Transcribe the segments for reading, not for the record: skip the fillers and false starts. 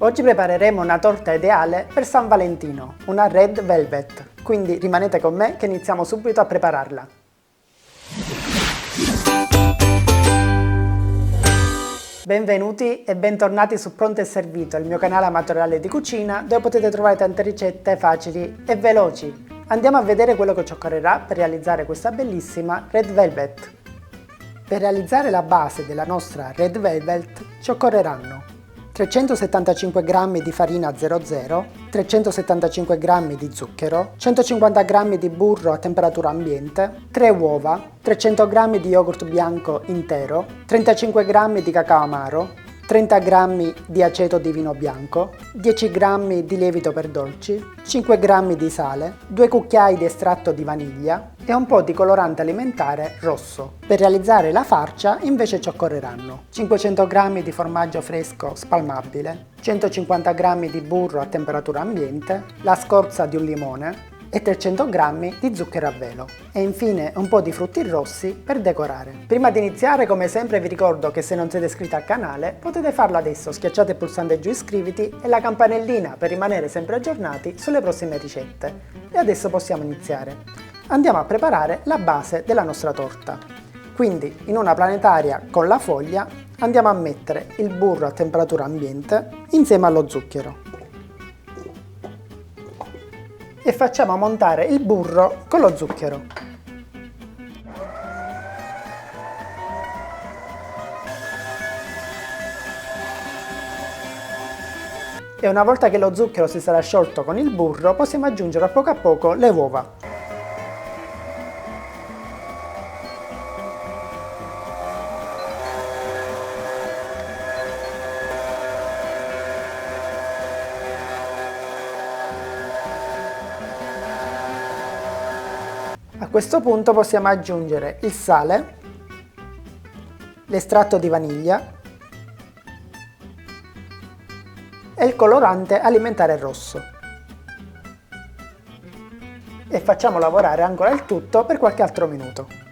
Oggi prepareremo una torta ideale per San Valentino, una Red Velvet, quindi rimanete con me che iniziamo subito a prepararla. Benvenuti e bentornati su Pronto e Servito, il mio canale amatoriale di cucina dove potete trovare tante ricette facili e veloci. Andiamo a vedere quello che ci occorrerà per realizzare questa bellissima Red Velvet. Per realizzare la base della nostra Red Velvet ci occorreranno 375 g di farina 00, 375 g di zucchero, 150 g di burro a temperatura ambiente, 3 uova, 300 g di yogurt bianco intero, 35 g di cacao amaro, 30 g di aceto di vino bianco, 10 g di lievito per dolci, 5 g di sale, 2 cucchiai di estratto di vaniglia e un po' di colorante alimentare rosso. Per realizzare la farcia invece ci occorreranno 500 g di formaggio fresco spalmabile, 150 g di burro a temperatura ambiente, la scorza di un limone e 300 g di zucchero a velo e infine un po' di frutti rossi per decorare. Prima di iniziare, come sempre, vi ricordo che se non siete iscritti al canale potete farlo adesso, schiacciate il pulsante giù iscriviti e la campanellina per rimanere sempre aggiornati sulle prossime ricette. E adesso possiamo iniziare. Andiamo a preparare la base della nostra torta. Quindi in una planetaria con la foglia andiamo a mettere il burro a temperatura ambiente insieme allo zucchero e facciamo montare il burro con lo zucchero. E una volta che lo zucchero si sarà sciolto con il burro, possiamo aggiungere a poco le uova. A questo punto possiamo aggiungere il sale, l'estratto di vaniglia e il colorante alimentare rosso. E facciamo lavorare ancora il tutto per qualche altro minuto.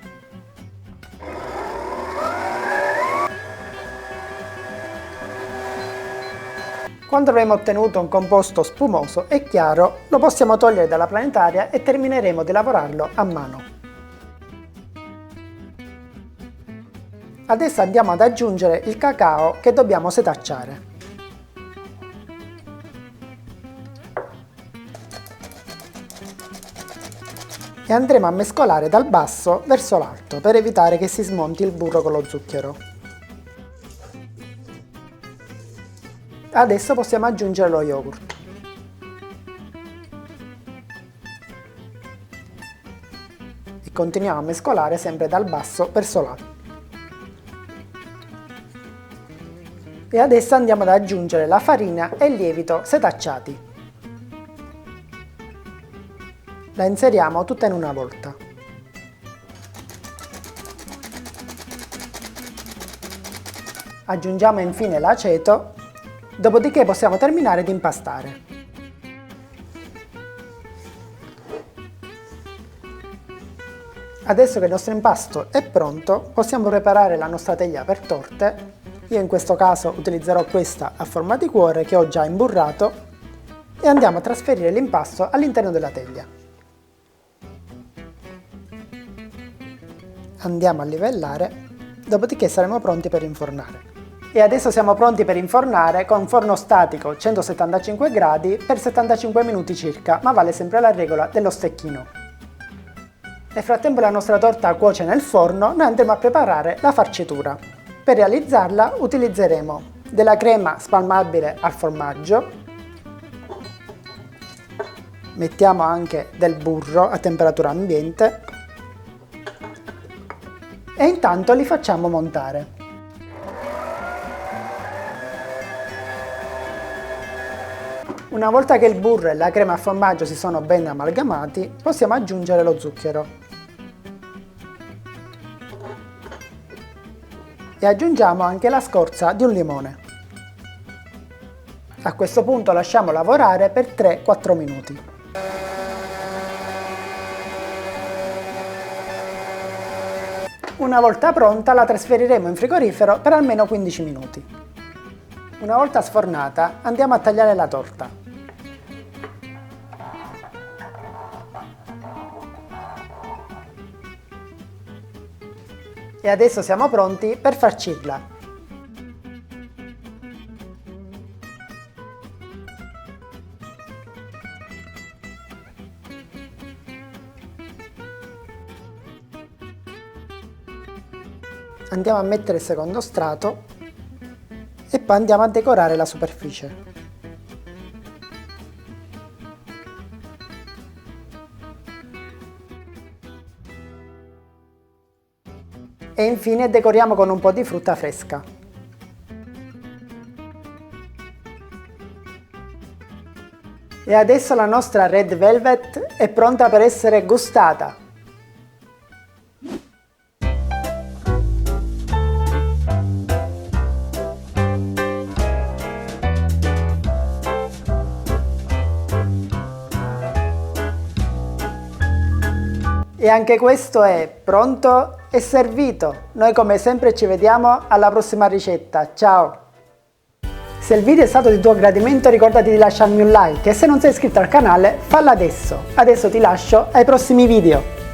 Quando avremo ottenuto un composto spumoso e chiaro, lo possiamo togliere dalla planetaria e termineremo di lavorarlo a mano. Adesso andiamo ad aggiungere il cacao che dobbiamo setacciare. E andremo a mescolare dal basso verso l'alto per evitare che si smonti il burro con lo zucchero. Adesso possiamo aggiungere lo yogurt. E continuiamo a mescolare sempre dal basso verso l'alto. E adesso andiamo ad aggiungere la farina e il lievito setacciati. La inseriamo tutta in una volta. Aggiungiamo infine l'aceto. Dopodiché possiamo terminare di impastare. Adesso che il nostro impasto è pronto, possiamo preparare la nostra teglia per torte. Io in questo caso utilizzerò questa a forma di cuore che ho già imburrato e andiamo a trasferire l'impasto all'interno della teglia. Andiamo a livellare, dopodiché saremo pronti per infornare. E adesso siamo pronti per infornare con forno statico 175 gradi per 75 minuti circa, ma vale sempre la regola dello stecchino. Nel frattempo la nostra torta cuoce nel forno, noi andremo a preparare la farcitura. Per realizzarla utilizzeremo della crema spalmabile al formaggio, mettiamo anche del burro a temperatura ambiente e intanto li facciamo montare. Una volta che il burro e la crema a formaggio si sono ben amalgamati, possiamo aggiungere lo zucchero. E aggiungiamo anche la scorza di un limone. A questo punto lasciamo lavorare per 3-4 minuti. Una volta pronta la trasferiremo in frigorifero per almeno 15 minuti. Una volta sfornata, andiamo a tagliare la torta. E adesso siamo pronti per farcirla. Andiamo a mettere il secondo strato e poi andiamo a decorare la superficie. E infine decoriamo con un po' di frutta fresca. E adesso la nostra Red Velvet è pronta per essere gustata. E anche questo è pronto e servito. Noi come sempre ci vediamo alla prossima ricetta. Ciao! Se il video è stato di tuo gradimento ricordati di lasciarmi un like e se non sei iscritto al canale fallo adesso. Adesso ti lascio ai prossimi video.